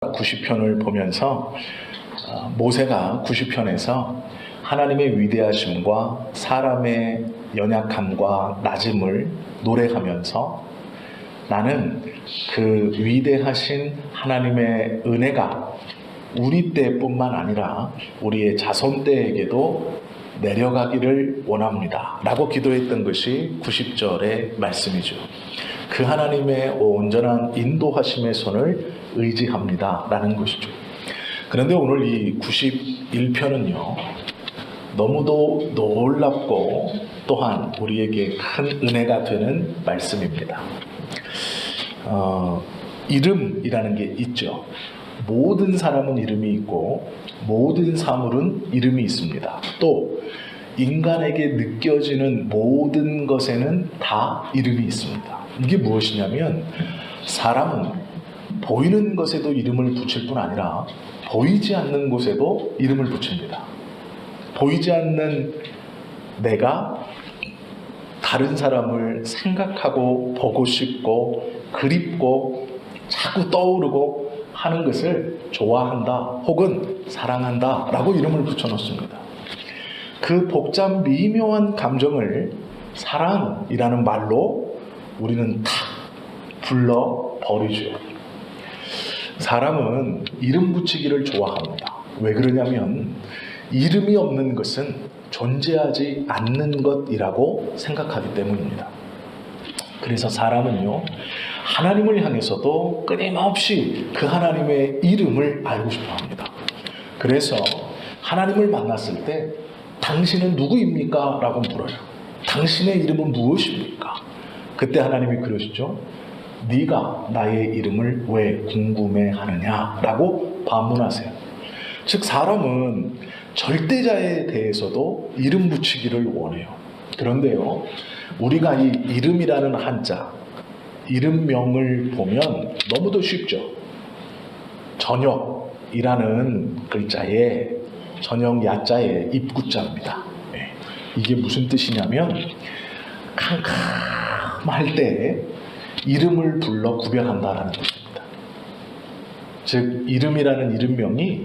90편을 보면서 모세가 90편에서 하나님의 위대하심과 사람의 연약함과 낮음을 노래하면서 나는 그 위대하신 하나님의 은혜가 우리 때뿐만 아니라 우리의 자손 때에게도 내려가기를 원합니다 라고 기도했던 것이 90절의 말씀이죠. 그 하나님의 온전한 인도하심의 손을 의지합니다 라는 것이죠. 그런데 오늘 이 91편은요 너무도 놀랍고 또한 우리에게 큰 은혜가 되는 말씀입니다. 이름이라는 게 있죠. 모든 사람은 이름이 있고 모든 사물은 이름이 있습니다. 또 인간에게 느껴지는 모든 것에는 다 이름이 있습니다. 이게 무엇이냐면 사람은 보이는 것에도 이름을 붙일 뿐 아니라 보이지 않는 곳에도 이름을 붙입니다. 보이지 않는 내가 다른 사람을 생각하고 보고 싶고 그립고 자꾸 떠오르고 하는 것을 좋아한다 혹은 사랑한다 라고 이름을 붙여놓습니다. 그 복잡 미묘한 감정을 사랑이라는 말로 우리는 탁 불러버리죠. 사람은 이름 붙이기를 좋아합니다. 왜 그러냐면 이름이 없는 것은 존재하지 않는 것이라고 생각하기 때문입니다. 그래서 사람은요 하나님을 향해서도 끊임없이 그 하나님의 이름을 알고 싶어 합니다. 그래서 하나님을 만났을 때 당신은 누구입니까? 라고 물어요. 당신의 이름은 무엇입니까? 그때 하나님이 그러시죠. 네가 나의 이름을 왜 궁금해하느냐? 라고 반문하세요. 즉 사람은 절대자에 대해서도 이름 붙이기를 원해요. 그런데요 우리가 이 이름이라는 한자 이름명을 보면 너무도 쉽죠. 저녁이라는 글자에 저녁 야자에 입구자입니다. 이게 무슨 뜻이냐면 캄캄할 때 이름을 불러 구별한다라는 뜻입니다. 즉 이름이라는 이름명이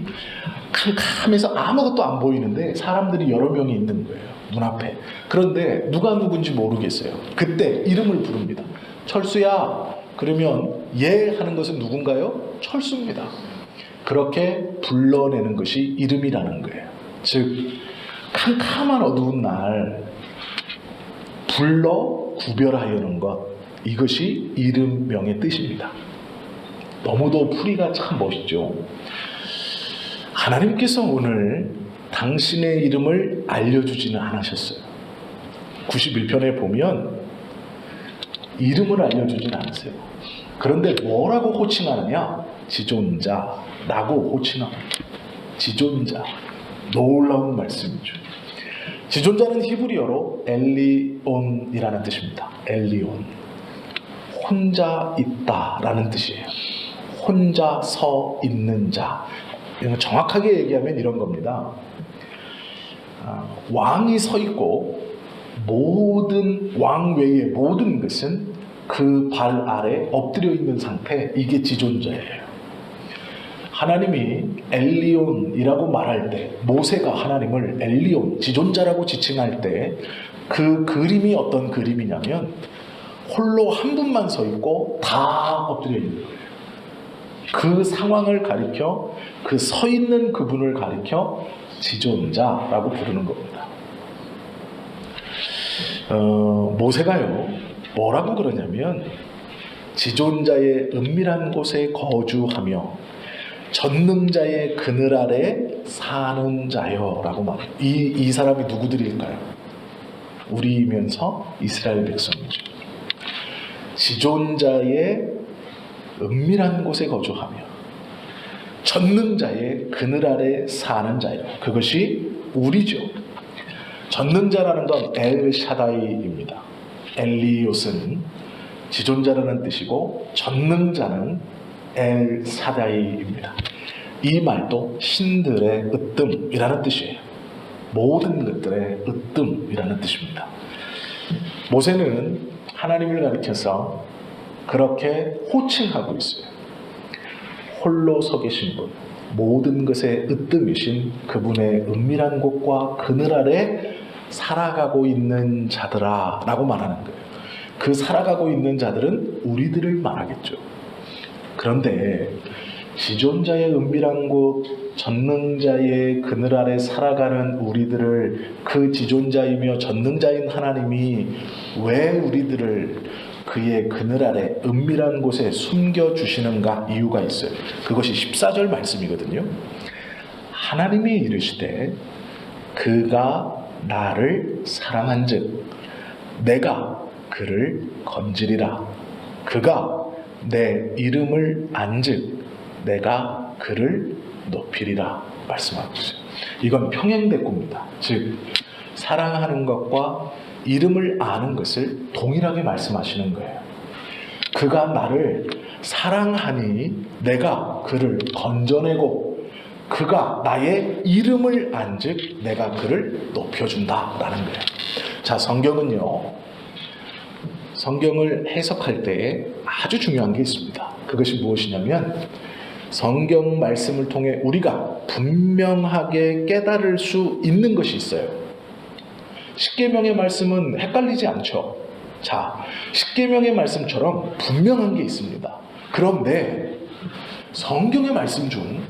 캄캄해서 아무것도 안 보이는데 사람들이 여러 명이 있는 거예요. 눈앞에. 그런데 누가 누군지 모르겠어요. 그때 이름을 부릅니다. 철수야. 그러면 얘 하는 것은 누군가요? 철수입니다. 그렇게 불러내는 것이 이름이라는 거예요. 즉 캄캄한 어두운 날 불러 구별하려는 것, 이것이 이름명의 뜻입니다. 너무도 풀이가 참 멋있죠. 하나님께서 오늘 당신의 이름을 알려주지는 않으셨어요. 91편에 보면 이름을 알려주진 않으세요. 그런데 뭐라고 호칭하느냐? 지존자라고 호칭합니다. 지존자. 놀라운 말씀이죠. 지존자는 히브리어로 엘리온이라는 뜻입니다. 엘리온. 혼자 있다라는 뜻이에요. 혼자 서 있는 자. 정확하게 얘기하면 이런 겁니다. 왕이 서 있고 모든 왕 외의 모든 것은 그 발 아래 엎드려 있는 상태, 이게 지존자예요. 하나님이 엘리온이라고 말할 때 모세가 하나님을 엘리온, 지존자라고 지칭할 때 그 그림이 어떤 그림이냐면 홀로 한 분만 서 있고 다 엎드려 있는 거예요. 그 상황을 가리켜 그 서 있는 그분을 가리켜 지존자라고 부르는 겁니다. 모세가요 뭐라고 그러냐면 지존자의 은밀한 곳에 거주하며 전능자의 그늘 아래 사는 자여 라고 말해요. 이 사람이 누구들일까요? 우리이면서 이스라엘 백성이죠. 지존자의 은밀한 곳에 거주하며 전능자의 그늘 아래 사는 자요. 그것이 우리죠. 전능자라는 건 엘샤다이입니다. 엘리옷은 지존자라는 뜻이고 전능자는 엘사다이입니다. 이 말도 신들의 으뜸이라는 뜻이에요. 모든 것들의 으뜸이라는 뜻입니다. 모세는 하나님을 가리켜서 그렇게 호칭하고 있어요. 홀로 서 계신 분, 모든 것에 으뜸이신 그분의 은밀한 곳과 그늘 아래 살아가고 있는 자들아 라고 말하는 거예요. 그 살아가고 있는 자들은 우리들을 말하겠죠. 그런데 지존자의 은밀한 곳, 전능자의 그늘 아래 살아가는 우리들을, 그 지존자이며 전능자인 하나님이 왜 우리들을 그의 그늘 아래 은밀한 곳에 숨겨주시는가? 이유가 있어요. 그것이 14절 말씀이거든요. 하나님이 이르시되 그가 나를 사랑한즉 내가 그를 건지리라. 그가 내 이름을 안즉 내가 그를 높이리라 말씀하고 있어요. 이건 평행대꾸입니다. 즉 사랑하는 것과 이름을 아는 것을 동일하게 말씀하시는 거예요. 그가 나를 사랑하니 내가 그를 건져내고 그가 나의 이름을 안즉 내가 그를 높여준다라는 거예요. 자, 성경을 해석할 때 아주 중요한 게 있습니다. 그것이 무엇이냐면 성경 말씀을 통해 우리가 분명하게 깨달을 수 있는 것이 있어요. 십계명의 말씀은 헷갈리지 않죠. 자, 십계명의 말씀처럼 분명한 게 있습니다. 그런데 성경의 말씀 중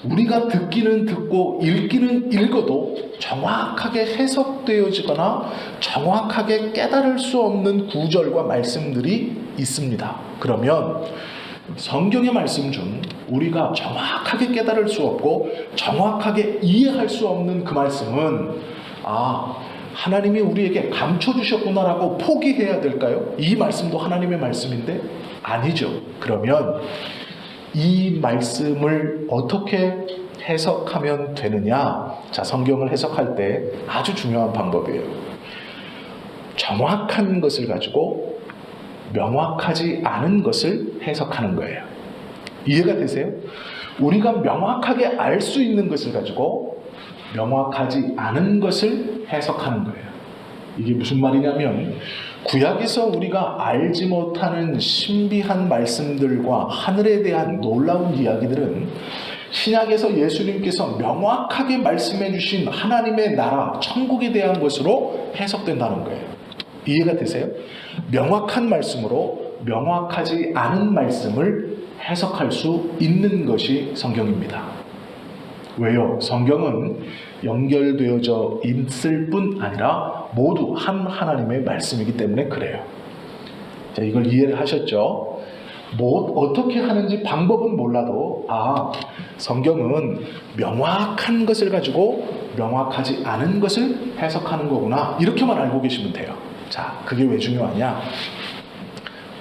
우리가 듣기는 듣고 읽기는 읽어도 정확하게 해석되어지거나 정확하게 깨달을 수 없는 구절과 말씀들이 있습니다. 그러면 성경의 말씀 중 우리가 정확하게 깨달을 수 없고 정확하게 이해할 수 없는 그 말씀은 하나님이 우리에게 감춰주셨구나라고 포기해야 될까요? 이 말씀도 하나님의 말씀인데? 아니죠. 그러면 이 말씀을 어떻게 해석하면 되느냐? 자, 성경을 해석할 때 아주 중요한 방법이에요. 정확한 것을 가지고 명확하지 않은 것을 해석하는 거예요. 이해가 되세요? 우리가 명확하게 알 수 있는 것을 가지고 명확하지 않은 것을 해석하는 거예요. 이게 무슨 말이냐면 구약에서 우리가 알지 못하는 신비한 말씀들과 하늘에 대한 놀라운 이야기들은 신약에서 예수님께서 명확하게 말씀해 주신 하나님의 나라, 천국에 대한 것으로 해석된다는 거예요. 이해가 되세요? 명확한 말씀으로 명확하지 않은 말씀을 해석할 수 있는 것이 성경입니다. 왜요? 성경은 연결되어져 있을 뿐 아니라 모두 한 하나님의 말씀이기 때문에 그래요. 자, 이걸 이해를 하셨죠? 어떻게 하는지 방법은 몰라도 성경은 명확한 것을 가지고 명확하지 않은 것을 해석하는 거구나, 이렇게만 알고 계시면 돼요. 자, 그게 왜 중요하냐?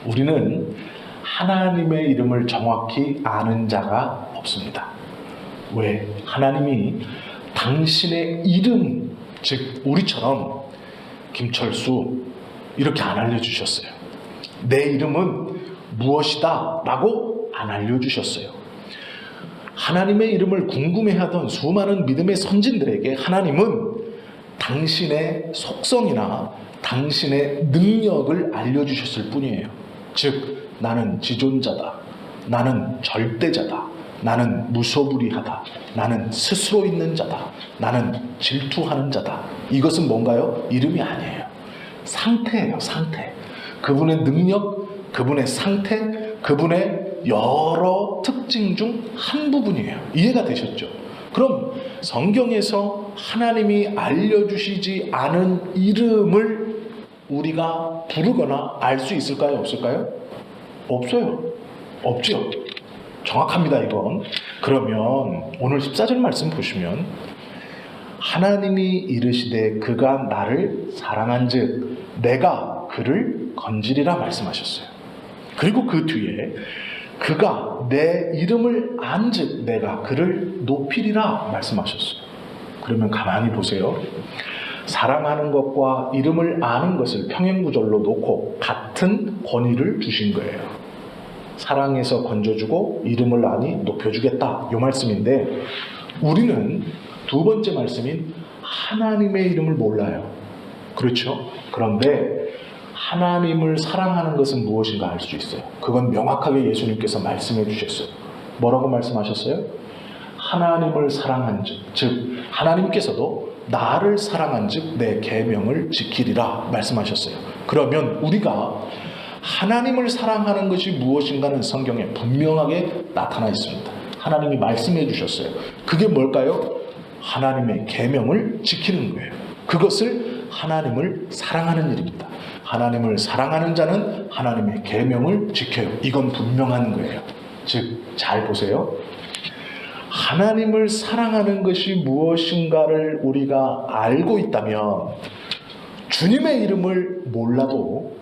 우리는 하나님의 이름을 정확히 아는 자가 없습니다. 왜? 하나님이 당신의 이름, 즉 우리처럼 김철수 이렇게 안 알려주셨어요. 내 이름은 무엇이다 라고 안 알려주셨어요. 하나님의 이름을 궁금해하던 수많은 믿음의 선진들에게 하나님은 당신의 속성이나 당신의 능력을 알려주셨을 뿐이에요. 즉 나는 지존자다, 나는 절대자다, 나는 무소불위하다, 나는 스스로 있는 자다, 나는 질투하는 자다. 이것은 뭔가요? 이름이 아니에요. 상태예요. 상태. 그분의 능력, 그분의 상태, 그분의 여러 특징 중 한 부분이에요. 이해가 되셨죠? 그럼 성경에서 하나님이 알려주시지 않은 이름을 우리가 부르거나 알 수 있을까요? 없을까요? 없어요. 없죠. 정확합니다, 이건. 그러면 오늘 14절 말씀 보시면 하나님이 이르시되 그가 나를 사랑한즉 내가 그를 건지리라 말씀하셨어요. 그리고 그 뒤에 그가 내 이름을 안즉 내가 그를 높이리라 말씀하셨어요. 그러면 가만히 보세요. 사랑하는 것과 이름을 아는 것을 평행구절로 놓고 같은 권위를 주신 거예요. 사랑해서 건져주고 이름을 아니 높여주겠다, 이 말씀인데 우리는 두 번째 말씀인 하나님의 이름을 몰라요. 그렇죠? 그런데 하나님을 사랑하는 것은 무엇인가 알 수 있어요. 그건 명확하게 예수님께서 말씀해 주셨어요. 뭐라고 말씀하셨어요? 하나님을 사랑한 즉 하나님께서도 나를 사랑한 즉 내 계명을 지키리라 말씀하셨어요. 그러면 우리가 하나님을 사랑하는 것이 무엇인가는 성경에 분명하게 나타나 있습니다. 하나님이 말씀해 주셨어요. 그게 뭘까요? 하나님의 계명을 지키는 거예요. 그것을 하나님을 사랑하는 일입니다. 하나님을 사랑하는 자는 하나님의 계명을 지켜요. 이건 분명한 거예요. 즉, 잘 보세요. 하나님을 사랑하는 것이 무엇인가를 우리가 알고 있다면 주님의 이름을 몰라도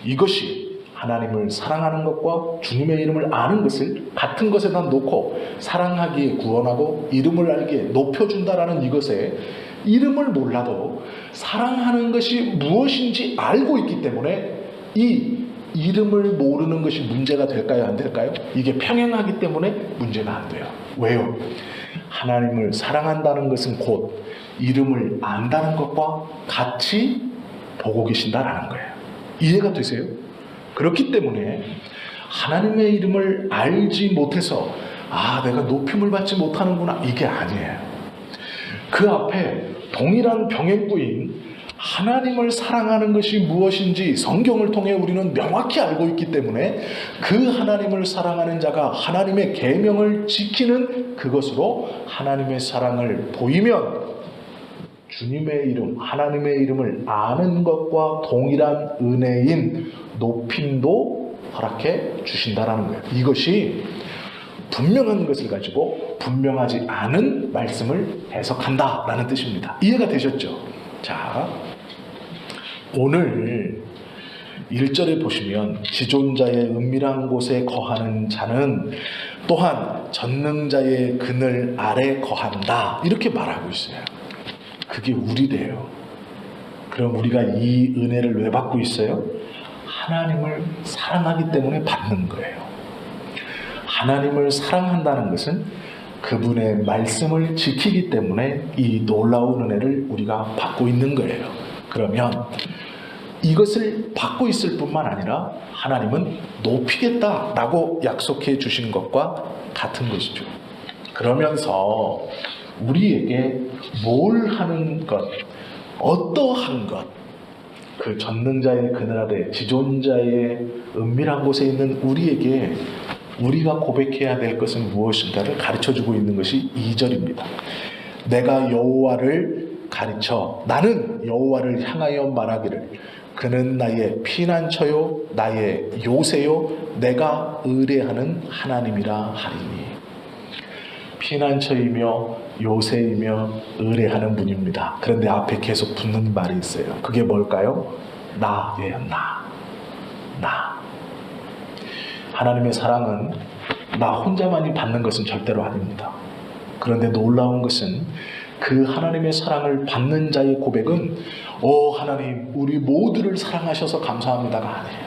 이것이 하나님을 사랑하는 것과 주님의 이름을 아는 것을 같은 것에다 놓고 사랑하기에 구원하고 이름을 알기에 높여준다라는 이것에 이름을 몰라도 사랑하는 것이 무엇인지 알고 있기 때문에 이 이름을 모르는 것이 문제가 될까요? 안 될까요? 이게 평행하기 때문에 문제가 안 돼요. 왜요? 하나님을 사랑한다는 것은 곧 이름을 안다는 것과 같이 보고 계신다라는 거예요. 이해가 되세요? 그렇기 때문에 하나님의 이름을 알지 못해서 내가 높임을 받지 못하는구나 이게 아니에요. 그 앞에 동일한 병행구인 하나님을 사랑하는 것이 무엇인지 성경을 통해 우리는 명확히 알고 있기 때문에 그 하나님을 사랑하는 자가 하나님의 계명을 지키는 그것으로 하나님의 사랑을 보이면 주님의 이름, 하나님의 이름을 아는 것과 동일한 은혜인 높임도 허락해 주신다라는 거예요. 이것이 분명한 것을 가지고 분명하지 않은 말씀을 해석한다라는 뜻입니다. 이해가 되셨죠? 자, 오늘 1절에 보시면 지존자의 은밀한 곳에 거하는 자는 또한 전능자의 그늘 아래 거한다 이렇게 말하고 있어요. 그게 우리래요. 그럼 우리가 이 은혜를 왜 받고 있어요? 하나님을 사랑하기 때문에 받는 거예요. 하나님을 사랑한다는 것은 그분의 말씀을 지키기 때문에 이 놀라운 은혜를 우리가 받고 있는 거예요. 그러면 이것을 받고 있을 뿐만 아니라 하나님은 높이겠다라고 약속해 주신 것과 같은 것이죠. 그러면서 우리에게 뭘 하는 것, 어떠한 것, 그 전능자의 그늘 아래 지존자의 은밀한 곳에 있는 우리에게 우리가 고백해야 될 것은 무엇인가를 가르쳐주고 있는 것이 2절입니다. 내가 여호와를 가르쳐 나는 여호와를 향하여 말하기를 그는 나의 피난처요 나의 요새요 내가 의뢰하는 하나님이라 하리니. 피난처이며 요새이며 의뢰하는 분입니다. 그런데 앞에 계속 붙는 말이 있어요. 그게 뭘까요? 나예요. 나. 하나님의 사랑은 나 혼자만이 받는 것은 절대로 아닙니다. 그런데 놀라운 것은 그 하나님의 사랑을 받는 자의 고백은 하나님 우리 모두를 사랑하셔서 감사합니다가 아니에요.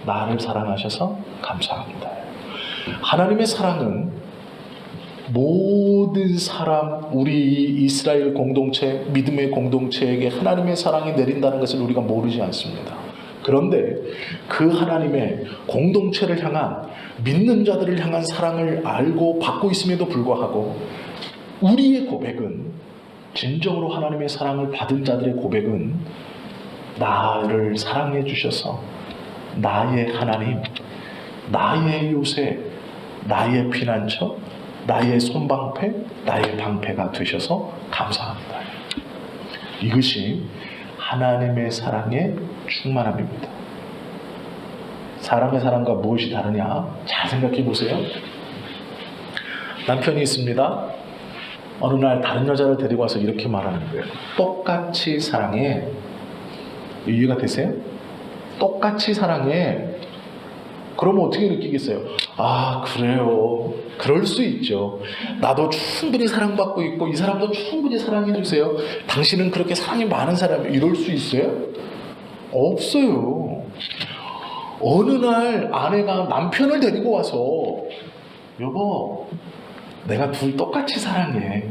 나를 사랑하셔서 감사합니다. 하나님의 사랑은 모든 사람, 우리 이스라엘 공동체, 믿음의 공동체에게 하나님의 사랑이 내린다는 것을 우리가 모르지 않습니다. 그런데 그 하나님의 공동체를 향한 믿는 자들을 향한 사랑을 알고 받고 있음에도 불구하고 우리의 고백은 진정으로 하나님의 사랑을 받은 자들의 고백은 나를 사랑해 주셔서 나의 하나님, 나의 요새, 나의 피난처, 나의 손방패, 나의 방패가 되셔서 감사합니다. 이것이 하나님의 사랑의 충만함입니다. 사람의 사랑과 무엇이 다르냐? 잘 생각해 보세요. 남편이 있습니다. 어느 날 다른 여자를 데리고 와서 이렇게 말하는 거예요. 똑같이 사랑해. 이해가 되세요? 똑같이 사랑해. 그러면 어떻게 느끼겠어요? 그래요. 그럴 수 있죠. 나도 충분히 사랑받고 있고 이 사람도 충분히 사랑해 주세요. 당신은 그렇게 사랑이 많은 사람이에요. 이럴 수 있어요? 없어요. 어느 날 아내가 남편을 데리고 와서 여보 내가 둘 똑같이 사랑해.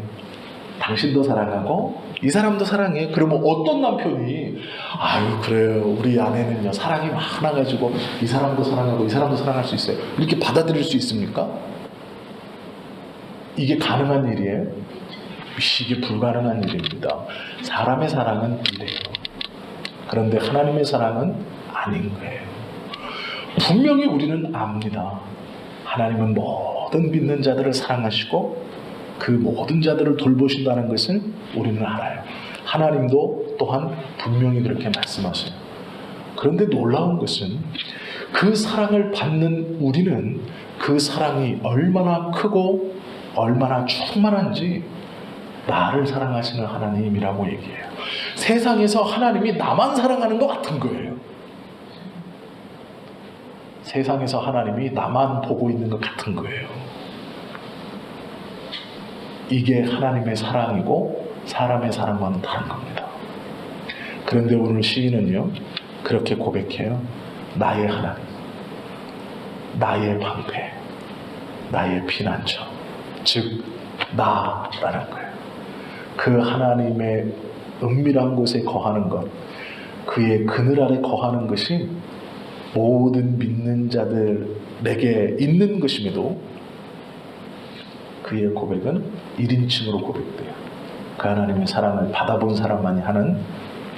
당신도 사랑하고 이 사람도 사랑해. 그러면 어떤 남편이 아유 그래요 우리 아내는요 사랑이 많아가지고 이 사람도 사랑하고 이 사람도 사랑할 수 있어요. 이렇게 받아들일 수 있습니까? 이게 가능한 일이에요? 이게 불가능한 일입니다. 사람의 사랑은 이래요. 그런데 하나님의 사랑은 아닌 거예요. 분명히 우리는 압니다. 하나님은 모든 믿는 자들을 사랑하시고 그 모든 자들을 돌보신다는 것을 우리는 알아요. 하나님도 또한 분명히 그렇게 말씀하세요. 그런데 놀라운 것은 그 사랑을 받는 우리는 그 사랑이 얼마나 크고 얼마나 충만한지 나를 사랑하시는 하나님이라고 얘기해요. 세상에서 하나님이 나만 사랑하는 것 같은 거예요. 세상에서 하나님이 나만 보고 있는 것 같은 거예요. 이게 하나님의 사랑이고 사람의 사랑과는 다른 겁니다. 그런데 오늘 시인은요 그렇게 고백해요. 나의 하나님, 나의 방패, 나의 피난처, 즉 나라는 거예요. 그 하나님의 은밀한 곳에 거하는 것, 그의 그늘 아래 거하는 것이 모든 믿는 자들에게 있는 것임에도 그의 고백은 1인칭으로 고백돼요. 그 하나님의 사랑을 받아본 사람만이 하는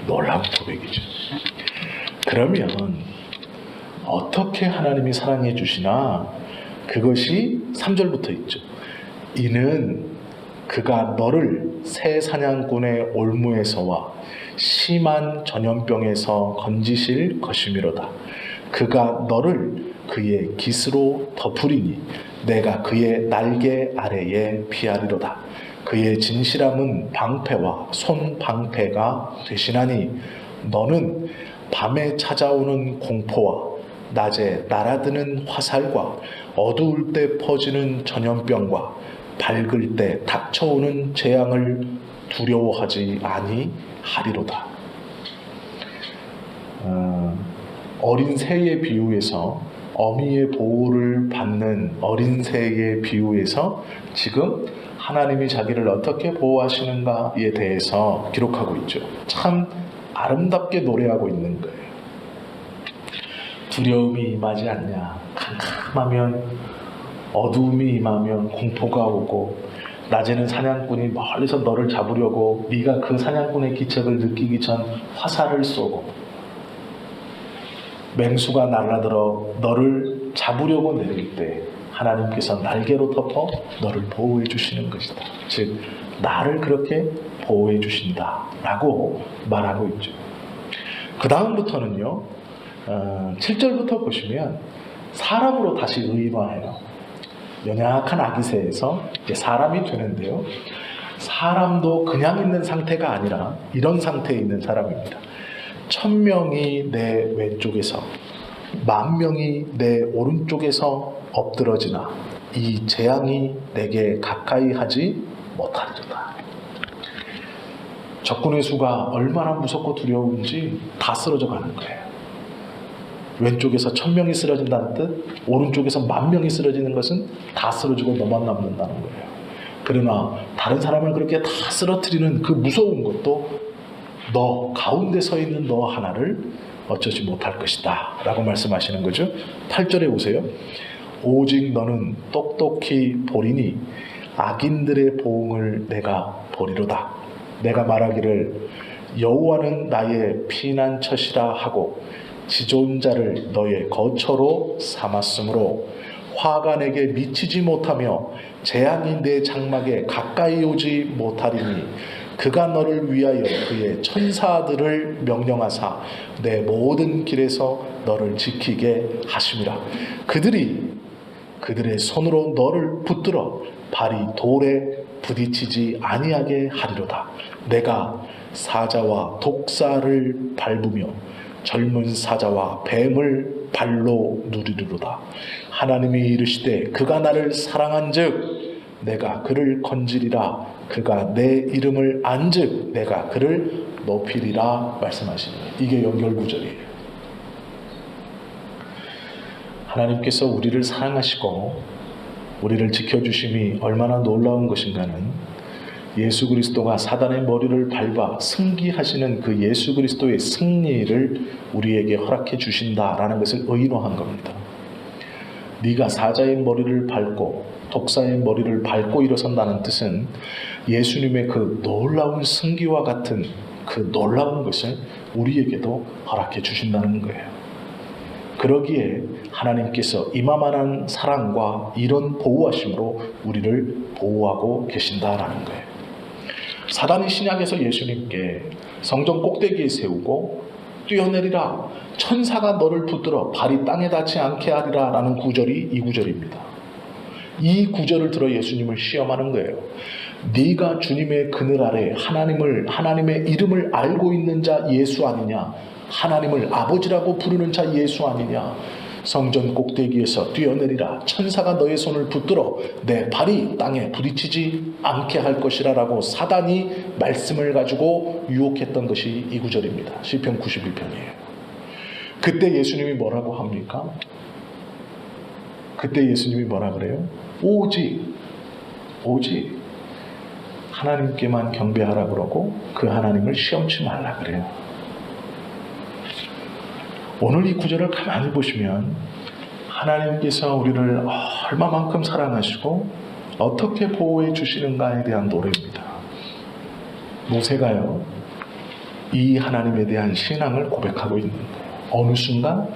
놀라운 고백이죠. 그러면 어떻게 하나님이 사랑해 주시나? 그것이 3절부터 있죠. 이는 그가 너를 새 사냥꾼의 올무에서와 심한 전염병에서 건지실 것이미로다. 그가 너를 그의 깃으로 덮으리니 내가 그의 날개 아래에 피하리로다. 그의 진실함은 방패와 손 방패가 되시나니 너는 밤에 찾아오는 공포와 낮에 날아드는 화살과 어두울 때 퍼지는 전염병과 밝을 때 닥쳐오는 재앙을 두려워하지 아니하리로다. 어린 새의 비유에서 어미의 보호를 받는 어린 새의 비유에서 지금 하나님이 자기를 어떻게 보호하시는가에 대해서 기록하고 있죠. 참 아름답게 노래하고 있는 거예요. 두려움이 임하지 않냐. 캄캄하면 어두움이 임하면 공포가 오고 낮에는 사냥꾼이 멀리서 너를 잡으려고 네가 그 사냥꾼의 기척을 느끼기 전 화살을 쏘고 맹수가 날아들어 너를 잡으려고 내릴 때 하나님께서 날개로 덮어 너를 보호해 주시는 것이다. 즉 나를 그렇게 보호해 주신다 라고 말하고 있죠. 그 다음부터는요 7절부터 보시면 사람으로 다시 의인화해요. 연약한 아기새에서 이제 사람이 되는데요. 사람도 그냥 있는 상태가 아니라 이런 상태에 있는 사람입니다. 1000명이 내 왼쪽에서 10,000명이 내 오른쪽에서 엎드러지나 이 재앙이 내게 가까이 하지 못하리로다. 적군의 수가 얼마나 무섭고 두려운지 다 쓰러져 가는 거예요. 왼쪽에서 1000명이 쓰러진다는 뜻, 오른쪽에서 10,000명이 쓰러지는 것은 다 쓰러지고 너만 남는다는 거예요. 그러나 다른 사람을 그렇게 다 쓰러뜨리는 그 무서운 것도 너 가운데 서 있는 너 하나를 어쩌지 못할 것이다 라고 말씀하시는 거죠. 8절에 보세요. 오직 너는 똑똑히 보리니 악인들의 보응을 내가 보리로다. 내가 말하기를 여호와는 나의 피난처시라 하고 지존 자를 너의 거처로 삼았으므로 화가 내게 미치지 못하며 재앙이 내 장막에 가까이 오지 못하리니 그가 너를 위하여 그의 천사들을 명령하사 내 모든 길에서 너를 지키게 하심이라. 그들의 손으로 너를 붙들어 발이 돌에 부딪히지 아니하게 하리로다. 내가 사자와 독사를 밟으며 젊은 사자와 뱀을 발로 누리리로다. 하나님이 이르시되 그가 나를 사랑한즉 내가 그를 건지리라. 그가 내 이름을 안즉 내가 그를 높이리라 말씀하시니 이게 연결구절이에요. 하나님께서 우리를 사랑하시고 우리를 지켜주심이 얼마나 놀라운 것인가는 예수 그리스도가 사단의 머리를 밟아 승리하시는 그 예수 그리스도의 승리를 우리에게 허락해 주신다라는 것을 의인화한 겁니다. 네가 사자의 머리를 밟고 독사의 머리를 밟고 일어선다는 뜻은 예수님의 그 놀라운 승리와 같은 그 놀라운 것을 우리에게도 허락해 주신다는 거예요. 그러기에 하나님께서 이만한 사랑과 이런 보호하심으로 우리를 보호하고 계신다라는 거예요. 사단이 신약에서 예수님께 성전 꼭대기에 세우고 뛰어내리라, 천사가 너를 붙들어 발이 땅에 닿지 않게 하리라 라는 구절이 이 구절입니다. 이 구절을 들어 예수님을 시험하는 거예요. 네가 주님의 그늘 아래 하나님의 이름을 알고 있는 자 예수 아니냐, 하나님을 아버지라고 부르는 자 예수 아니냐, 성전 꼭대기에서 뛰어내리라, 천사가 너의 손을 붙들어 내 발이 땅에 부딪히지 않게 할 것이라 라고 사단이 말씀을 가지고 유혹했던 것이 이 구절입니다. 시편 91편이에요. 그때 예수님이 뭐라고 합니까? 그때 예수님이 뭐라 그래요? 오직 하나님께만 경배하라 그러고 그 하나님을 시험치 말라 그래요. 오늘 이 구절을 가만히 보시면 하나님께서 우리를 얼마만큼 사랑하시고 어떻게 보호해 주시는가에 대한 노래입니다. 모세가요, 이 하나님에 대한 신앙을 고백하고 있는 거예요. 어느 순간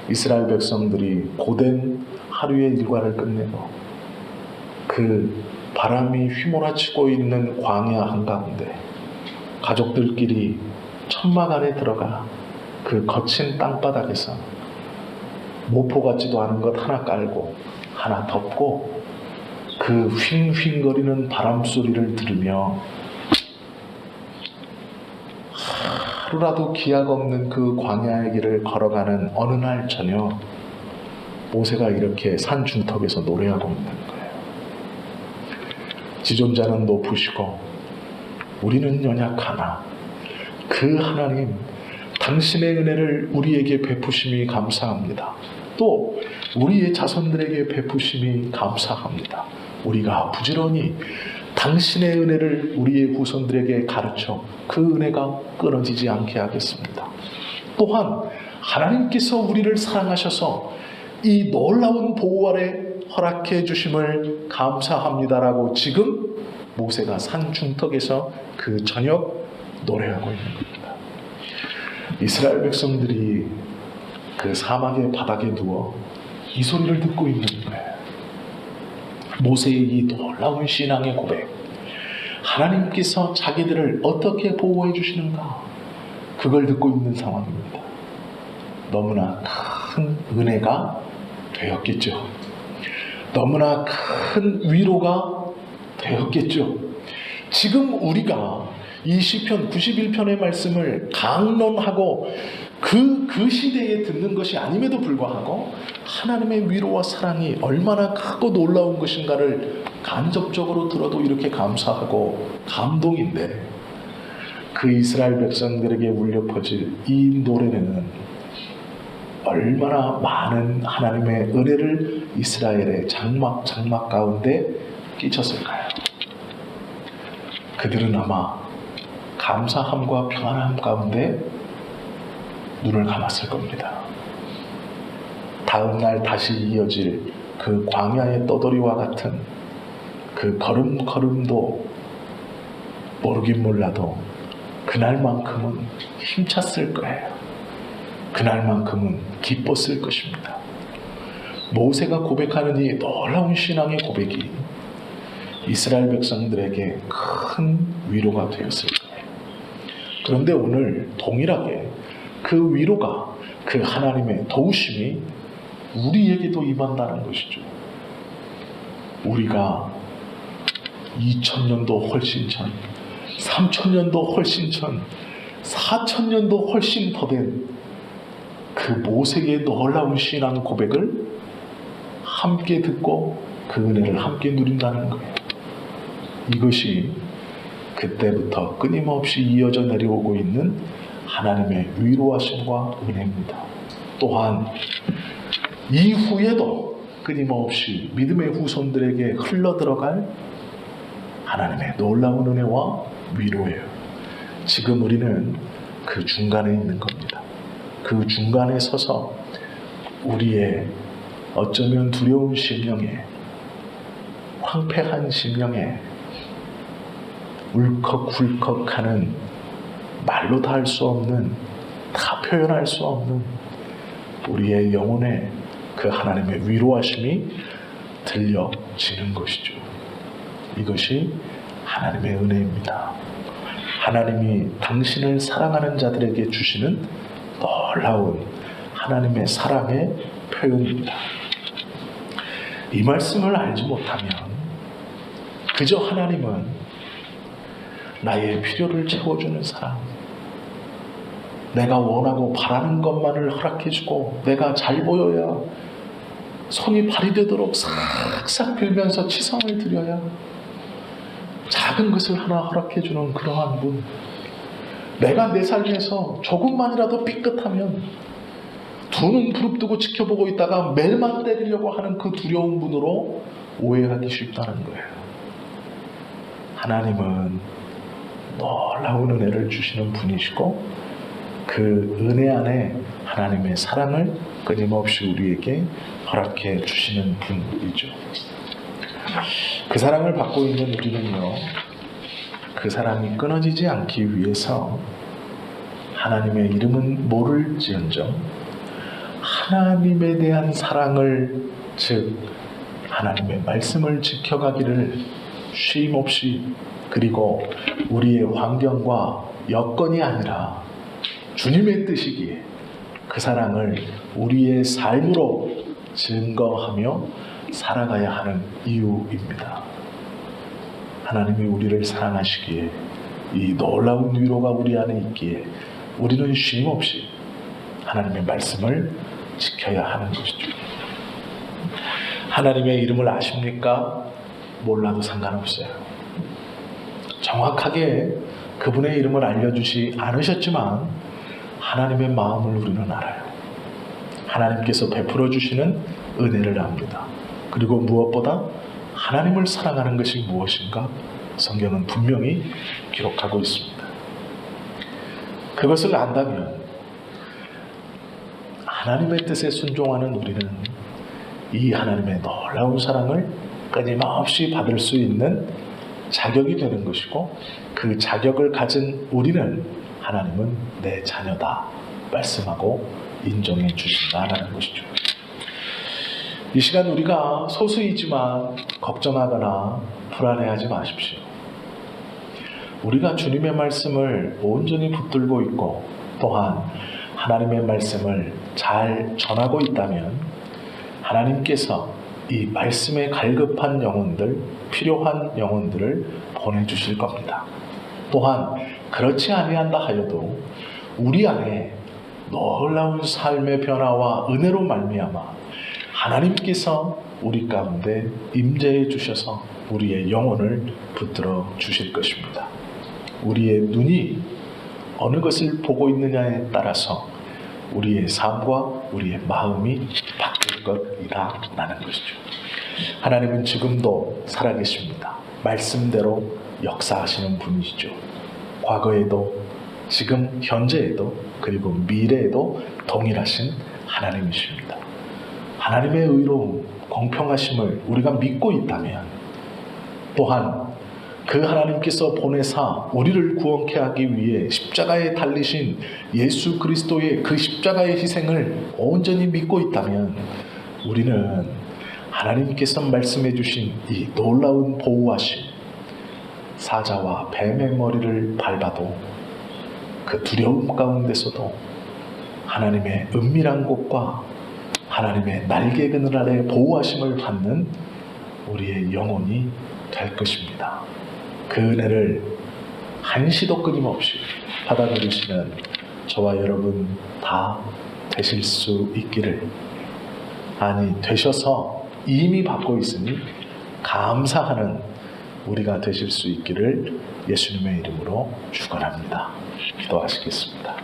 이스라엘 백성들이 고된 하루의 일과를 끝내고 그 바람이 휘몰아치고 있는 광야 한가운데 가족들끼리 천막 안에 들어가 그 거친 땅바닥에서 모포 같지도 않은 것 하나 깔고 하나 덮고 그 휑휑거리는 바람 소리를 들으며 하루라도 기약 없는 그 광야의 길을 걸어가는 어느 날 저녁, 모세가 이렇게 산 중턱에서 노래하고 있는 거예요. 지존자는 높으시고 우리는 연약하나 그 하나님 당신의 은혜를 우리에게 베푸심이 감사합니다. 또 우리의 자손들에게 베푸심이 감사합니다. 우리가 부지런히 당신의 은혜를 우리의 후손들에게 가르쳐 그 은혜가 끊어지지 않게 하겠습니다. 또한 하나님께서 우리를 사랑하셔서 이 놀라운 보호 아래 허락해 주심을 감사합니다라고 지금 모세가 산 중턱에서 그 저녁 노래하고 있는 겁니다. 이스라엘 백성들이 그 사막의 바닥에 누워 이 소리를 듣고 있는 거예요. 모세의 이 놀라운 신앙의 고백, 하나님께서 자기들을 어떻게 보호해 주시는가, 그걸 듣고 있는 상황입니다. 너무나 큰 은혜가 되었겠죠. 너무나 큰 위로가 되었겠죠. 지금 우리가 이 시편 91편의 말씀을 강론하고 그 시대에 듣는 것이 아님에도 불구하고 하나님의 위로와 사랑이 얼마나 크고 놀라운 것인가를 간접적으로 들어도 이렇게 감사하고 감동인데, 그 이스라엘 백성들에게 울려 퍼질 이 노래는 얼마나 많은 하나님의 은혜를 이스라엘의 장막 가운데 끼쳤을까요? 그들은 아마 감사함과 평안함 가운데 눈을 감았을 겁니다. 다음날 다시 이어질 그 광야의 떠돌이와 같은 그 걸음걸음도 모르긴 몰라도 그날만큼은 힘찼을 거예요. 그날만큼은 기뻤을 것입니다. 모세가 고백하는 이 놀라운 신앙의 고백이 이스라엘 백성들에게 큰 위로가 되었을 거예요. 그런데 오늘 동일하게 그 위로가, 그 하나님의 도우심이 우리에게도 임한다는 것이죠. 우리가 2000년도 훨씬 전, 3000년도 훨씬 전, 4000년도 훨씬 더 된 그 모세의 놀라운 신앙 고백을 함께 듣고 그 은혜를 함께 누린다는 거예요. 이것이 그때부터 끊임없이 이어져 내려오고 있는 하나님의 위로하심과 은혜입니다. 또한 이후에도 끊임없이 믿음의 후손들에게 흘러들어갈 하나님의 놀라운 은혜와 위로예요. 지금 우리는 그 중간에 있는 겁니다. 그 중간에 서서 우리의 어쩌면 두려운 심령에, 황폐한 심령에 울컥울컥하는, 말로 다 할 수 없는, 다 표현할 수 없는 우리의 영혼에 그 하나님의 위로하심이 들려지는 것이죠. 이것이 하나님의 은혜입니다. 하나님이 당신을 사랑하는 자들에게 주시는 놀라운 하나님의 사랑의 표현입니다. 이 말씀을 알지 못하면 그저 하나님은 나의 필요를 채워주는 사람, 내가 원하고 바라는 것만을 허락해주고 내가 잘 보여야, 손이 발이 되도록 싹싹 빌면서 치성을 드려야 작은 것을 하나 허락해주는 그러한 분, 내가 내 삶에서 조금만이라도 삐끗하면 두 눈 부릅뜨고 지켜보고 있다가 멜만 때리려고 하는 그 두려운 분으로 오해하기 쉽다는 거예요. 하나님은 놀라운 은혜를 주시는 분이시고 그 은혜 안에 하나님의 사랑을 끊임없이 우리에게 허락해 주시는 분이죠. 그 사랑을 받고 있는 우리는요, 그 사랑이 끊어지지 않기 위해서 하나님의 이름은 모를지언정 하나님에 대한 사랑을, 즉 하나님의 말씀을 지켜가기를 쉼없이, 그리고 우리의 환경과 여건이 아니라 주님의 뜻이기에 그 사랑을 우리의 삶으로 증거하며 살아가야 하는 이유입니다. 하나님이 우리를 사랑하시기에 이 놀라운 위로가 우리 안에 있기에 우리는 쉼없이 하나님의 말씀을 지켜야 하는 것이죠. 하나님의 이름을 아십니까? 몰라도 상관없어요. 정확하게 그분의 이름을 알려주지 않으셨지만 하나님의 마음을 우리는 알아요. 하나님께서 베풀어 주시는 은혜를 압니다. 그리고 무엇보다 하나님을 사랑하는 것이 무엇인가? 성경은 분명히 기록하고 있습니다. 그것을 안다면 하나님의 뜻에 순종하는 우리는 이 하나님의 놀라운 사랑을 끊임없이 받을 수 있는 자격이 되는 것이고, 그 자격을 가진 우리는 하나님은 내 자녀다 말씀하고 인정해 주신다는 것이죠. 이 시간 우리가 소수이지만 걱정하거나 불안해하지 마십시오. 우리가 주님의 말씀을 온전히 붙들고 있고 또한 하나님의 말씀을 잘 전하고 있다면 하나님께서 이 말씀에 갈급한 영혼들, 필요한 영혼들을 보내주실 겁니다. 또한 그렇지 아니한다 하여도 우리 안에 놀라운 삶의 변화와 은혜로 말미암아 하나님께서 우리 가운데 임재해 주셔서 우리의 영혼을 붙들어 주실 것입니다. 우리의 눈이 어느 것을 보고 있느냐에 따라서 우리의 삶과 우리의 마음이 바뀔 것이다 라는 것이죠. 하나님은 지금도 살아계십니다. 말씀대로 역사하시는 분이시죠. 과거에도, 지금 현재에도, 그리고 미래에도 동일하신 하나님이십니다. 하나님의 의로움, 공평하심을 우리가 믿고 있다면 또한 그 하나님께서 보내사 우리를 구원케 하기 위해 십자가에 달리신 예수 그리스도의 그 십자가의 희생을 온전히 믿고 있다면 우리는 하나님께서 말씀해 주신 이 놀라운 보호하심, 사자와 뱀의 머리를 밟아도 그 두려움 가운데서도 하나님의 은밀한 곳과 하나님의 날개 그늘 아래 보호하심을 받는 우리의 영혼이 될 것입니다. 그 은혜를 한시도 끊임없이 받아 누리시는 저와 여러분 다 되실 수 있기를, 아니 되셔서 이미 받고 있으니 감사하는 우리가 되실 수 있기를 예수님의 이름으로 축원합니다. 기도하시겠습니다.